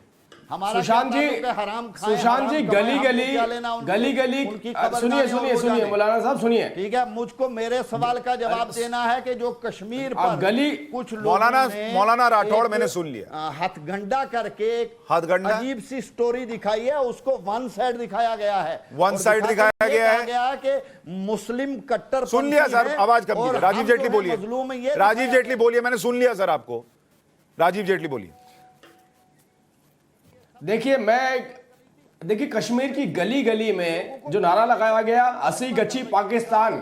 हमारा सुशांत क्या जी, ताल्लुक है? हराम खाएं, सुशांत जी, हराम कमाएं, गली हमको गली क्या लेना उनसे? गली गली उनकी सुनिए खबरदारी सुनिए और सुनिए जाने। मौलाना साहब सुनिए। ठीक है, मुझको मेरे सवाल का जवाब देना है कि जो कश्मीर आप पर गली- कुछ लोगों ने मौलाना राठौड़ एक, मैंने सुन लिया। हथगंडा करके एक हथगंडा? अजीब सी स्टोरी दिखाई है, उसको वन साइड दिखाया गया है। वन और साइड दिखाकर दिखाया ये गया कहा है गया है कि मुस्लिम कट्टर सुन लिया सर, आवाज कम कीजिए। राजीव जेटली बोलिए, राजीव जेटली बोलिए, मैंने सुन लिया सर आपको। राजीव जेटली बोलिए। देखिए कश्मीर की गली गली में जो नारा लगाया गया, असी गची पाकिस्तान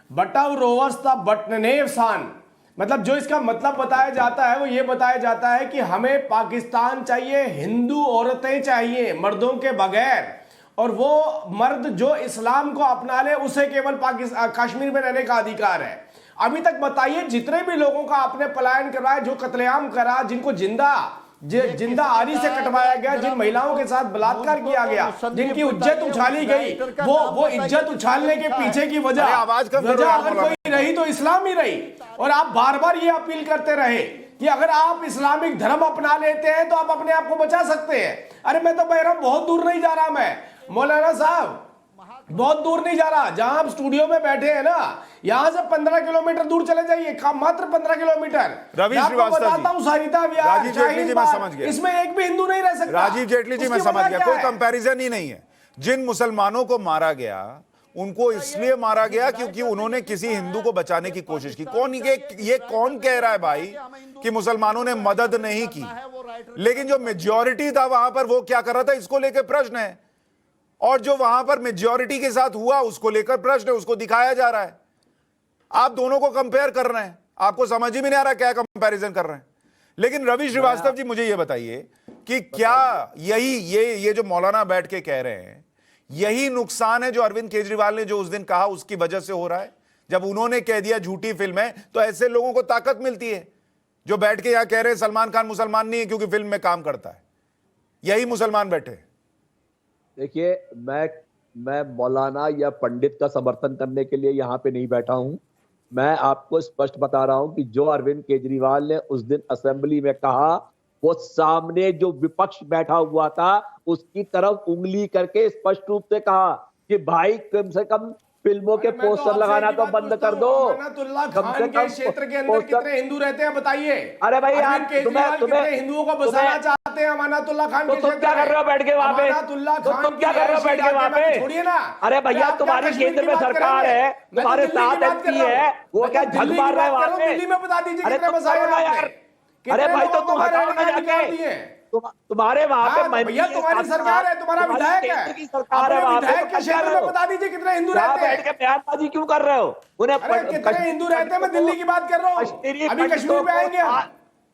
बटाऊ रोवर्स ता बटनेव सान, मतलब जो इसका मतलब बताया जाता है वो ये बताया जाता है कि हमें पाकिस्तान चाहिए, हिंदू औरतें चाहिए मर्दों के बगैर, और वो मर्द जो इस्लाम को अपना ले उसे केवल पाकिस्तान कश्मीर में रहने का अधिकार है। अभी तक बताइए जितने भी लोगों का आपने पलायन करवाया, जो कत्लेआम करा, जिनको जिंदा आरी से कटवाया गया, जिन महिलाओं के साथ बलात्कार किया गया, जिनकी इज्जत उछाली गई, वो इज्जत उछालने के पीछे की वजह अगर कोई रही तो इस्लाम ही रही। और आप बार बार ये अपील करते रहे कि अगर आप इस्लामिक धर्म अपना लेते हैं तो आप अपने आप को बचा सकते हैं। अरे मैं तो बहरा बहुत दूर नहीं जा रहा, मैं मौलाना साहब बहुत दूर नहीं जा रहा। जहां आप स्टूडियो में बैठे हैं ना, यहां से 15 किलोमीटर दूर चले जाइए, मात्र 15 किलोमीटर। रवि श्रीवास्तव जी, बताता हूं सारिता विहार, राजीव जेटली जी, मैं समझ गया। इसमें एक भी हिंदू नहीं रह सकता। राजीव जेटली जी, मैं उसकी समझ वजह गया, क्या कोई है? कंपैरिजन ही नहीं है। जिन मुसलमानों को मारा गया उनको इसलिए मारा गया क्योंकि उन्होंने किसी हिंदू को बचाने की कोशिश की। ये कौन कह रहा है भाई कि मुसलमानों ने मदद नहीं की? लेकिन जो मेजॉरिटी था वहां पर वो क्या कर रहा था, इसको लेकर प्रश्न है। और जो वहां पर मेजॉरिटी के साथ हुआ उसको लेकर प्रश्न है, उसको दिखाया जा रहा है। आप दोनों को कंपेयर कर रहे हैं, आपको समझ ही भी नहीं आ रहा क्या कंपैरिजन कर रहे हैं। लेकिन रवि श्रीवास्तव जी, मुझे यह बताइए कि क्या यही ये जो मौलाना बैठ के कह रहे हैं, यही नुकसान है जो अरविंद केजरीवाल ने जो उस दिन कहा उसकी वजह से हो रहा है? जब उन्होंने कह दिया झूठी फिल्म है, तो ऐसे लोगों को ताकत मिलती है जो बैठ के यहां कह रहे हैं सलमान खान मुसलमान नहीं है क्योंकि फिल्म में काम करता है। यही मुसलमान बैठे। देखिए, मैं मौलाना या पंडित का समर्थन करने के लिए यहाँ पे नहीं बैठा हूँ। मैं आपको स्पष्ट बता रहा हूँ कि जो अरविंद केजरीवाल ने उस दिन असेंबली में कहा, वो सामने जो विपक्ष बैठा हुआ था उसकी तरफ उंगली करके स्पष्ट रूप से कहा कि भाई कम से कम फिल्मों के पोस्टर लगाना तो बंद कर दो। कम से कम क्षेत्र के अंदर कितने हिंदू रहते हैं बताइए। अरे भाई अरविंद केजरीवाल कितने हिंदुओं को बसाना चाहते हैं अमानतुल्लाह खान के तो तुम क्या कर रहे हो बैठ के वहां पे? तुम क्या कर रहे हो बैठ के वहां पे? छोड़िए ना। अरे भैया, तुम्हारी केंद्र में सरकार है, तुम्हारे साथ एमपी है, वो क्या झक मार रहे हैं वहां पे? दिल्ली में बता दीजिए अरे कितने बसाए यार, अरे भाई तो तुम हटाओ ना जाके। तुम्हारे वहां पे भैया तुम्हारी सरकार है, तुम्हारा विधायक है, सरकार है वहां पे, विधायक के क्षेत्र में बता दीजिए कितने हिंदू रहते हैं। बैठ के बयानबाजी क्यों कर रहे हो? उन्हें कितने हिंदू रहते हैं, मैं दिल्ली की बात कर रहा हूँ। अभी कश्मीर पे आएंगे हम,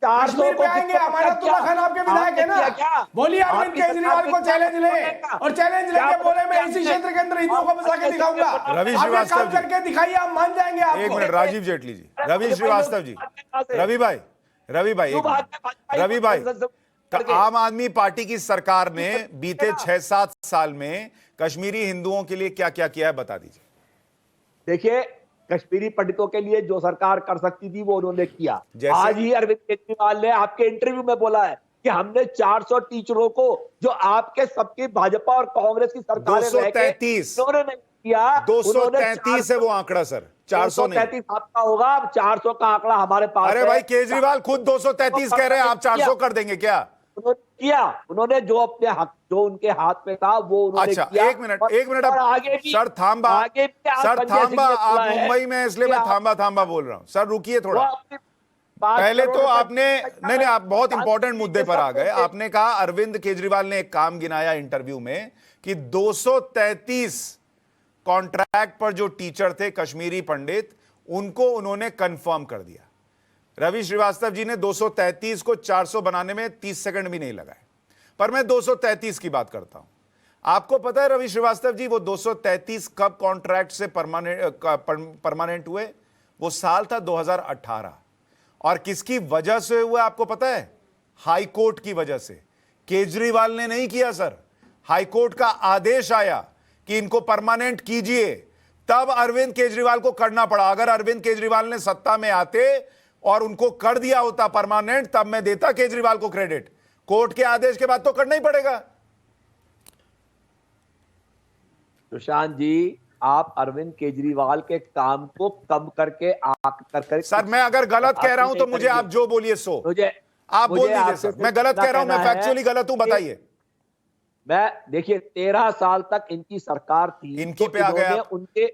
400 कश्मीर पे आएंगे। अमानतुल्लाह खान आपके विधायक है ना, बोलिए अरविंद केजरीवाल को चैलेंज ले, और चैलेंज लेके बोले मैं इसी क्षेत्र के अंदर हिंदुओं को बसा के दिखाऊंगा। रवि आप श्रीवास्तव काम जी, करके दिखाइए, आप मान जाएंगे। आपको एक मिनट, राजीव जेटली जी, रवि श्रीवास्तव जी, रवि भाई, रवि भाई, आम आदमी पार्टी की सरकार ने बीते 6-7 साल में कश्मीरी हिंदुओं के लिए क्या क्या किया है, बता दीजिए। देखिए, कश्मीरी पंडितों के लिए जो सरकार कर सकती थी वो उन्होंने किया। आज ही अरविंद केजरीवाल ने आपके इंटरव्यू में बोला है कि हमने 400 टीचरों को, जो आपके सबकी भाजपा और कांग्रेस की सरकार 233 उन्होंने नहीं किया। 233 है वो आंकड़ा सर, 400 नहीं। 233 आपका होगा, 400 का आंकड़ा हमारे पास है। अरे भाई, केजरीवाल खुद 233 कह रहे हैं, आप 400 कर देंगे क्या? उन्होंने जो अपने हक, जो उनके हाथ में था वो उन्होंने अच्छा, किया। एक मिनट और आगे भी सर थांबा, आगे भी सर थांबा, आप है, मुंबई में, इसलिए मैं थांबा बोल रहा हूं। सर रुकिए थोड़ा, पहले तो आपने नहीं, आप बहुत इंपॉर्टेंट मुद्दे पर आ गए। आपने कहा अरविंद केजरीवाल ने एक काम गिनाया इंटरव्यू में कि 233 कॉन्ट्रैक्ट पर जो टीचर थे कश्मीरी पंडित, उनको उन्होंने कंफर्म कर दिया। रवि श्रीवास्तव जी ने 233 को 400 बनाने में 30 सेकंड भी नहीं लगाए, पर मैं 233 की बात करता हूं। आपको पता है रवि श्रीवास्तव जी, वो 233 कब कॉन्ट्रैक्ट से परमानेंट हुए? वो साल था 2018, और किसकी वजह से हुआ आपको पता है? हाई कोर्ट की वजह से। केजरीवाल ने नहीं किया सर, हाई कोर्ट का आदेश आया कि इनको परमानेंट कीजिए, तब अरविंद केजरीवाल को करना पड़ा। अगर अरविंद केजरीवाल ने सत्ता में आते और उनको कर दिया होता परमानेंट, तब मैं देता केजरीवाल को क्रेडिट। कोर्ट के आदेश के बाद तो करना ही पड़ेगा। सुशांत जी, आप अरविंद केजरीवाल के काम को कम करके सर मैं अगर गलत कह रहा हूं तो मुझे आप जो बोलिए सो आप बोल दीजिए सर। मैं गलत कह रहा हूं, मैं फैक्चुअली गलत हूं, बताइए। मैं देखिए 13 साल तक इनकी सरकार थी, इनकी तो पे आ गया उनके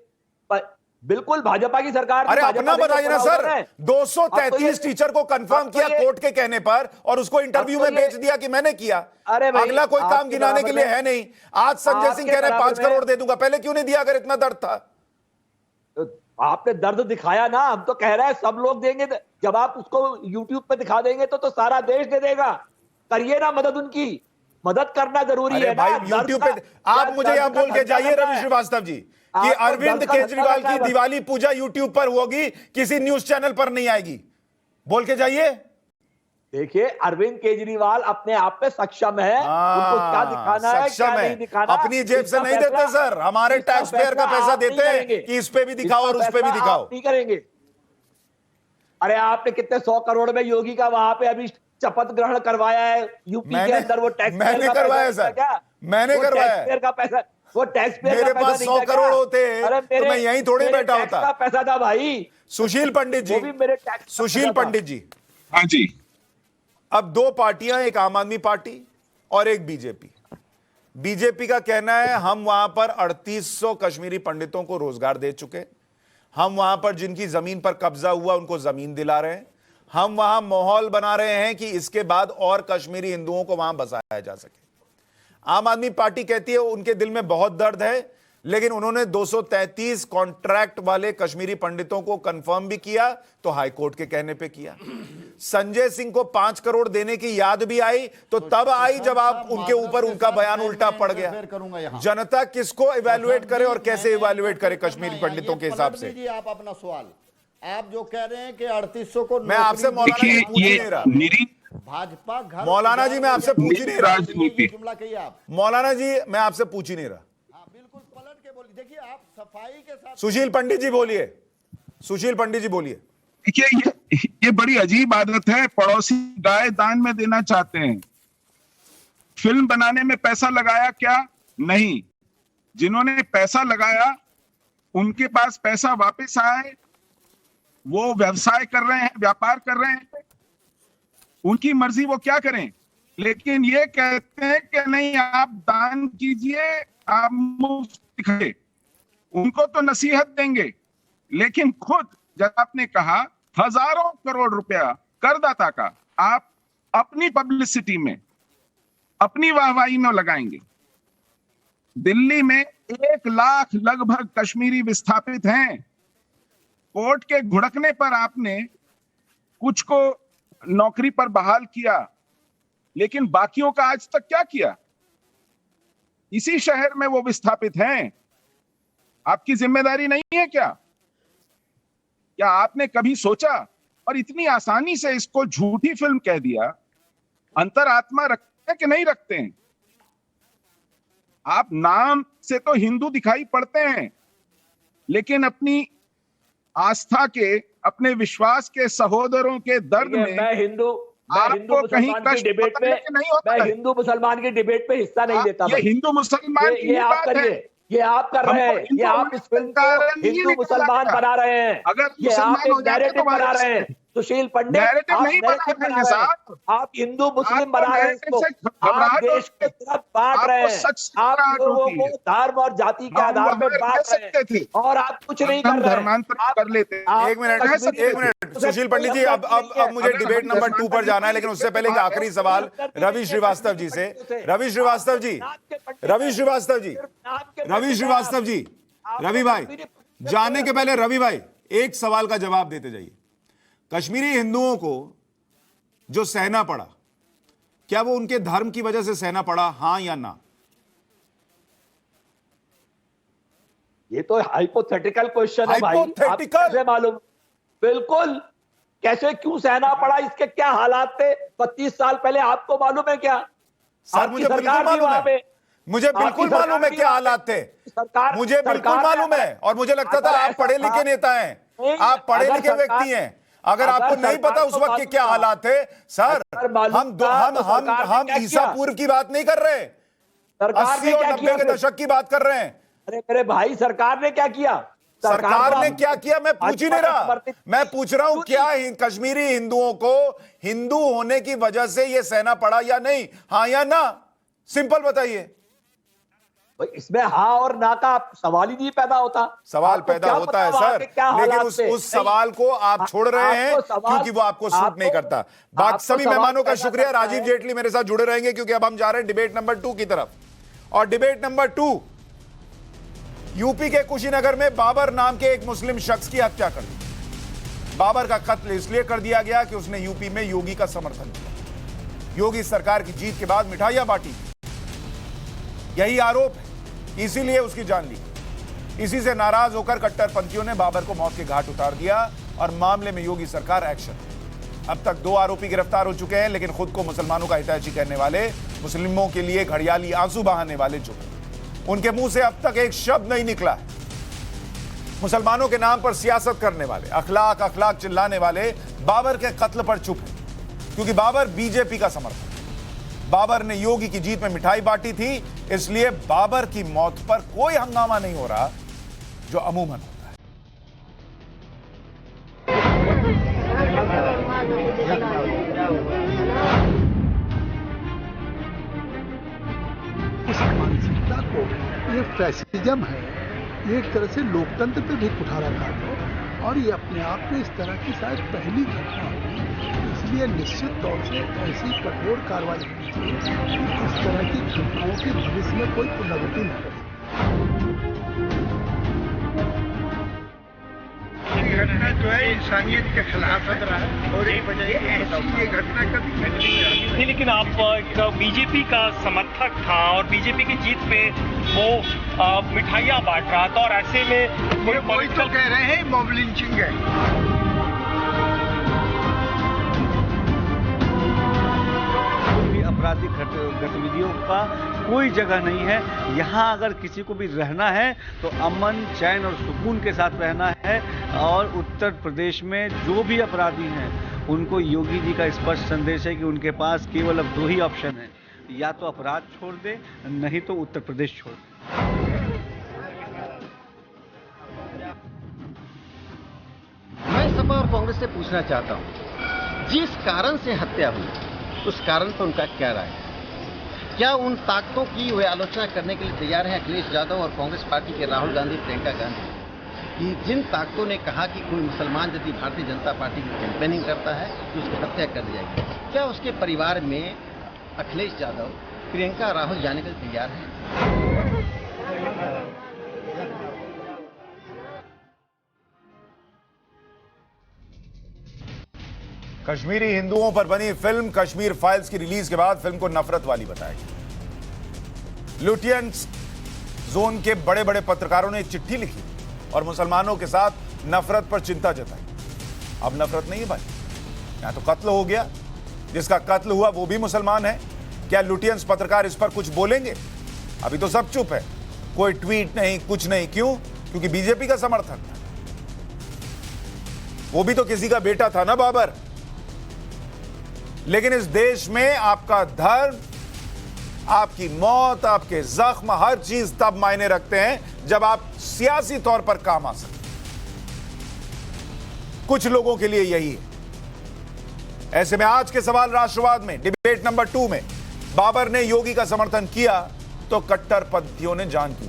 बिल्कुल भाजपा की सरकार थी। अरे अपना बताइए ना सर। 233 टीचर को कंफर्म किया कोर्ट के कहने पर और उसको इंटरव्यू में बेच दिया कि मैंने किया। अरे अगला कोई काम गिनाने के लिए है नहीं। आज संजय सिंह कह रहे हैं 5 करोड़ दे दूंगा, पहले क्यों नहीं दिया अगर इतना दर्द था? तो आपने दर्द दिखाया ना, हम तो कह रहे हैं सब लोग देंगे। जब आप उसको YouTube पे दिखा देंगे तो सारा देश दे देगा। करिए ना मदद, उनकी मदद करना जरूरी है भाई ना। YouTube पे आप मुझे यहां बोल के जाइए रवि श्रीवास्तव जी कि अरविंद केजरीवाल की दिवाली पूजा YouTube पर होगी, किसी न्यूज चैनल पर नहीं आएगी। बोल के जाइए। देखिए अरविंद केजरीवाल अपने आप पे सक्षम है, उनको क्या दिखाना है क्या नहीं दिखाना, अपनी जेब से नहीं देते सर, हमारे टैक्स पेयर का पैसा देते हैं कि इस पे भी दिखाओ और उस पे भी दिखाओ। नहीं करेंगे। अरे आपने कितने 100 करोड़ में योगी का वहां पे अभी शपथ ग्रहण करवाया है यूपी के अंदर। वो टैक्स मैंने करवाया सर, मैंने करवाया का पैसा, वो टैक्स पेयर मेरे पास 100 करोड़ होते तो मैं यहीं थोड़ी बैठा होता। का पैसा था भाई। सुशील पंडित जी, सुशील पंडित जी। हाँ जी। अब 2 पार्टियां, एक आम आदमी पार्टी और एक बीजेपी। बीजेपी का कहना है हम वहां पर 3800 कश्मीरी पंडितों को रोजगार दे चुके, हम वहां पर जिनकी जमीन पर कब्जा हुआ उनको जमीन दिला रहे हैं, हम वहां माहौल बना रहे हैं कि इसके बाद और कश्मीरी हिंदुओं को वहां बसाया जा सके। आम आदमी पार्टी कहती है उनके दिल में बहुत दर्द है, लेकिन उन्होंने 233 कॉन्ट्रैक्ट वाले कश्मीरी पंडितों को कंफर्म भी किया तो हाईकोर्ट के कहने पे किया। संजय सिंह को 5 करोड़ देने की याद भी आई तो तब आई जब आप उनके ऊपर उनका बयान उल्टा पड़ गया। जनता किसको इवैल्यूएट करे और कैसे इवैल्यूएट करे कश्मीरी पंडितों के हिसाब से? आप अपना सवाल, आप जो कह रहे हैं कि 3800 को मैं आपसे मौलाना जी पूछ ही नहीं रहा। भाजपा घर मौलाना जी मैं आपसे पूछ ही नहीं रहा। जुमला कहिए आप। मौलाना जी मैं आपसे पूछ ही नहीं रहा। बिल्कुल पलट के बोलिए। देखिए आप सफाई के साथ। सुशील पंडित जी बोलिए, सुशील पंडित जी बोलिए। देखिए ये बड़ी अजीब आदत है। पड़ोसी गाय दान में देना चाहते हैं। फिल्म बनाने में पैसा लगाया क्या? नहीं। जिन्होंने पैसा लगाया उनके पास पैसा वापस आए, वो व्यवसाय कर रहे हैं, व्यापार कर रहे हैं, उनकी मर्जी, वो क्या करें। लेकिन ये कहते हैं कि नहीं आप दान कीजिए, आप मुफ्त दिखाइए। उनको तो नसीहत देंगे, लेकिन खुद जब आपने कहा हजारों करोड़ रुपया करदाता का आप अपनी पब्लिसिटी में, अपनी वाहवाही में लगाएंगे। दिल्ली में 1 लाख लगभग कश्मीरी विस्थापित हैं। कोर्ट के घुड़कने पर आपने कुछ को नौकरी पर बहाल किया, लेकिन बाकियों का आज तक क्या किया? इसी शहर में वो विस्थापित हैं। आपकी जिम्मेदारी नहीं है क्या? क्या आपने कभी सोचा? और इतनी आसानी से इसको झूठी फिल्म कह दिया। अंतरात्मा रखते हैं कि नहीं रखते हैं? आप नाम से तो हिंदू दिखाई पड़ते हैं, लेकिन अपनी आस्था के, अपने विश्वास के सहोदरों के दर्द में मैं हिंदू मुसलमान की डिबेट में, मैं हिंदू मुसलमान की डिबेट पे हिस्सा नहीं लेता। ये हिंदू मुसलमान की बात है। ये आप कर रहे हैं। ये आप इस फिल्म को हिंदू मुसलमान बना रहे हैं। अगर ये आप एक नैरेटिव बना रहे हैं। सुशील पंडित, आप नैरेटिव बना रहे हैं। आप हिंदू मुस्लिम बना रहे हैं इसको। आप देश के तरफ बांट रहे हैं। आप लोगों को धर्म और जाति के आधार पर बांट रहे हैं और आप कुछ नहीं कर रहे हैं। कर लेते। एक मिनट सुशील पंडित जी, अब मुझे डिबेट नंबर 2 पर जाना है, लेकिन उससे पहले एक आखिरी सवाल रवि श्रीवास्तव जी से। रवि श्रीवास्तव जी, रवि भाई, जाने के पहले रवि भाई एक सवाल का जवाब देते जाइए। कश्मीरी हिंदुओं को जो सहना पड़ा, क्या वो उनके धर्म की वजह से सहना पड़ा, हां या ना? ये तो हाइपोथेटिकल क्वेश्चन है भाई। हाइपोथेटिकल? कैसे मालूम? बिल्कुल। कैसे, क्यों सहना पड़ा, इसके क्या हालात थे 25 साल पहले, आपको मालूम है क्या? सर मुझे बिल्कुल मालूम है, मुझे बिल्कुल मालूम है क्या हालात थे। मुझे बिल्कुल मालूम है और मुझे लगता था आप पढ़े लिखे नेता हैं, आप पढ़े लिखे व्यक्ति हैं। अगर आपको नहीं पता उस वक्त के क्या हालात थे सर, हम ईसापुर की बात नहीं कर रहे, 80 और 90 के दशक की बात कर रहे हैं। अरे मेरे भाई, सरकार ने क्या किया? सरकार ने क्या किया मैं पूछ ही नहीं रहा, मैं पूछ रहा हूं क्या कश्मीरी हिंदुओं को हिंदू होने की वजह से यह सहना पड़ा या नहीं, हाँ या ना? सिंपल बताइए। इसमें हाँ और ना का सवाल ही नहीं पैदा होता। सवाल पैदा होता है सर, लेकिन उस सवाल को आप छोड़ रहे हैं क्योंकि वो आपको सूट नहीं करता। बाकी सभी मेहमानों का शुक्रिया। राजीव जेटली मेरे साथ जुड़े रहेंगे क्योंकि अब हम जा रहे हैं डिबेट नंबर 2 की तरफ। और डिबेट नंबर 2, यूपी के कुशीनगर में बाबर नाम के एक मुस्लिम शख्स की हत्या कर दी। बाबर का कत्ल इसलिए कर दिया गया कि उसने यूपी में योगी का समर्थन किया, योगी सरकार की जीत के बाद मिठाइयां बांटी, यही आरोप है, इसीलिए उसकी जान ली। इसी से नाराज होकर कट्टरपंथियों ने बाबर को मौत के घाट उतार दिया और मामले में योगी सरकार एक्शन। अब तक 2 आरोपी गिरफ्तार हो चुके हैं, लेकिन खुद को मुसलमानों का हितैषी कहने वाले, मुस्लिमों के लिए घड़ियाली आंसू बहाने वाले चुप हैं। उनके मुंह से अब तक एक शब्द नहीं निकला है। मुसलमानों के नाम पर सियासत करने वाले, अखलाक चिल्लाने वाले बाबर के कत्ल पर चुप हैं, क्योंकि बाबर बीजेपी का समर्थक। बाबर ने योगी की जीत में मिठाई बांटी थी, इसलिए बाबर की मौत पर कोई हंगामा नहीं हो रहा जो अमूमन होता है। इस मानसिकता को, ये फैसिज्म है, ये एक तरह से लोकतंत्र पे भी कुठारा था और ये अपने आप में इस तरह की शायद पहली घटना होगी। इसलिए निश्चित तौर से ऐसी कठोर कार्रवाई होनी चाहिए कि इस तरह की घटनाओं की भविष्य में कोई पुनरावृत्ति न करे। घटना जो है इंसानियत के खिलाफ है और एक वजह ये घटना कभी नहीं। लेकिन आप बीजेपी का समर्थक था और बीजेपी की जीत पे वो मिठाइयाँ बांट रहा था और ऐसे में कोई तो कह रहे हैं मॉब लिंचिंग है। आपराधिक गतिविधियों का कोई जगह नहीं है। यहाँ अगर किसी को भी रहना है तो अमन, चैन और सुकून के साथ रहना है। और उत्तर प्रदेश में जो भी अपराधी हैं उनको योगी जी का स्पष्ट संदेश है कि उनके पास केवल अब 2 ही ऑप्शन है, या तो अपराध छोड़ दे, नहीं तो उत्तर प्रदेश छोड़ दे। मैं सपा और कांग्रेस से पूछना चाहता हूँ, जिस कारण से हत्या हुई उस कारण पर उनका क्या राय है? क्या उन ताकतों की वे आलोचना करने के लिए तैयार हैं अखिलेश यादव और कांग्रेस पार्टी के राहुल गांधी, प्रियंका गांधी, कि जिन ताकतों ने कहा कि कोई मुसलमान यदि भारतीय जनता पार्टी की कैंपेनिंग करता है तो उसकी हत्या कर दी जाएगी, क्या उसके परिवार में अखिलेश यादव, प्रियंका, राहुल जाने के लिए तैयार हैं? कश्मीरी हिंदुओं पर बनी फिल्म कश्मीर फाइल्स की रिलीज के बाद फिल्म को नफरत वाली बताया गया। लुटियंस जोन के बड़े बड़े पत्रकारों ने एक चिट्ठी लिखी और मुसलमानों के साथ नफरत पर चिंता जताई। अब नफरत नहीं है भाई, यहां तो कत्ल हो गया, जिसका कत्ल हुआ वो भी मुसलमान है। क्या लुटियंस पत्रकार इस पर कुछ बोलेंगे? अभी तो सब चुप है, कोई ट्वीट नहीं, कुछ नहीं। क्यों? क्योंकि बीजेपी का समर्थक था। वो भी तो किसी का बेटा था ना, बाबर। लेकिन इस देश में आपका धर्म, आपकी मौत, आपके जख्म, हर चीज तब मायने रखते हैं जब आप सियासी तौर पर काम आ सकते। कुछ लोगों के लिए यही है। ऐसे में आज के सवाल राष्ट्रवाद में डिबेट नंबर 2 में बाबर ने योगी का समर्थन किया तो कट्टरपंथियों ने जान की।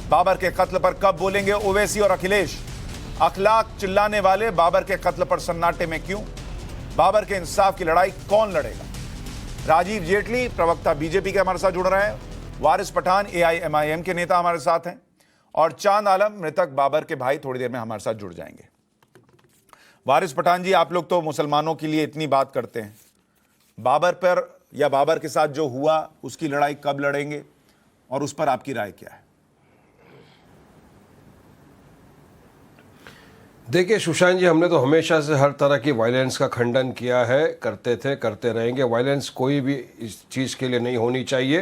बाबर के कत्ल पर कब बोलेंगे ओवैसी और अखिलेश? अखलाक चिल्लाने वाले बाबर के कत्ल पर सन्नाटे में क्यों? बाबर के इंसाफ की लड़ाई कौन लड़ेगा? राजीव जेटली प्रवक्ता बीजेपी के हमारे साथ जुड़ रहे हैं, वारिस पठान AIMIM के नेता हमारे साथ हैं, और चांद आलम मृतक बाबर के भाई थोड़ी देर में हमारे साथ जुड़ जाएंगे। वारिस पठान जी, आप लोग तो मुसलमानों के लिए इतनी बात करते हैं, बाबर पर या बाबर के साथ जो हुआ उसकी लड़ाई कब लड़ेंगे और उस पर आपकी राय क्या है? देखिए सुशांत जी, हमने तो हमेशा से हर तरह की वायलेंस का खंडन किया है, करते थे, करते रहेंगे। वायलेंस कोई भी इस चीज़ के लिए नहीं होनी चाहिए।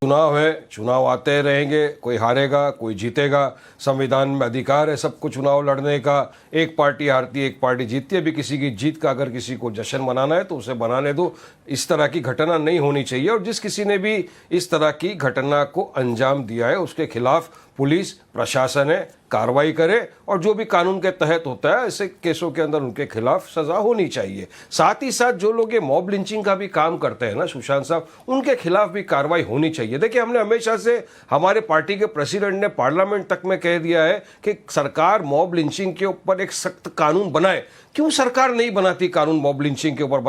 चुनाव है, चुनाव आते रहेंगे, कोई हारेगा कोई जीतेगा, संविधान में अधिकार है सबको चुनाव लड़ने का। एक पार्टी हारती है एक पार्टी जीतती है, अभी किसी की जीत का अगर किसी को जश्न मनाना है तो उसे बनाने दो। इस तरह की घटना नहीं होनी चाहिए और जिस किसी ने भी इस तरह की घटना को अंजाम दिया है उसके खिलाफ पुलिस प्रशासन है कार्रवाई करे और जो भी कानून के तहत होता है ऐसे केसों के अंदर उनके खिलाफ सजा होनी चाहिए। साथ ही साथ जो लोग ये मॉब लिंचिंग का भी काम करते हैं ना सुशांत साहब, उनके खिलाफ भी कार्रवाई होनी चाहिए। देखिए हमने हमेशा से हमारे पार्टी के प्रेसिडेंट ने पार्लियामेंट तक में कह दिया है कि सरकार मॉब लिंचिंग के ऊपर एक सख्त कानून बनाए। क्यों सरकार नहीं बनाती कानून मॉब लिंचिंग के ऊपर?